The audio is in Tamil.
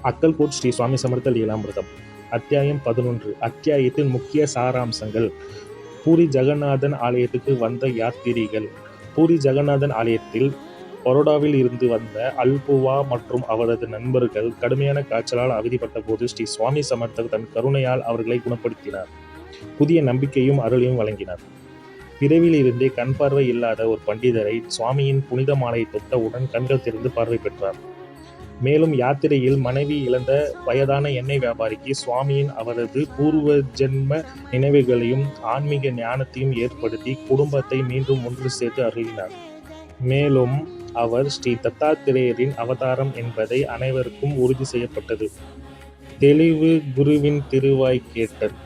அக்கல்கோட் ஸ்ரீ சுவாமி சமர்த்த லீலாமிர்தம். அத்தியாயம் 11. அத்தியாயத்தின் முக்கிய சாராம்சங்கள். பூரி ஜெகநாதன் ஆலயத்துக்கு வந்த யாத்திரிகள். பூரி ஜெகநாதன் ஆலயத்தில் பரோடாவில் இருந்து வந்த அல்புவா மற்றும் அவரது நண்பர்கள் கடுமையான காய்ச்சலால் அவதிப்பட்ட போது ஸ்ரீ சுவாமி சமர்த்தர் தன் கருணையால் அவர்களை குணப்படுத்தினார். புதிய நம்பிக்கையும் அருளையும் வழங்கினார். பிறவியில் இருந்தே கண் பார்வை இல்லாத ஒரு பண்டிதரை சுவாமியின் புனித மாலையை தொட்டவுடன் கண்கள் திறந்து பார்வை பெற்றார். மேலும் யாத்திரையில் மனைவி இழந்த வயதான எண்ணெய் வியாபாரிக்கு சுவாமியின் அவரது பூர்வ ஜென்ம நினைவுகளையும் ஆன்மீக ஞானத்தையும் ஏற்படுத்தி குடும்பத்தை மீண்டும் ஒன்று சேர்த்து அருளினார். மேலும் அவர் ஸ்ரீ தத்தாத்திரேயரின் அவதாரம் என்பதை அனைவருக்கும் உறுதி செய்யப்பட்டது. தெளிவு குருவின் திருவாய் கேட்டல்.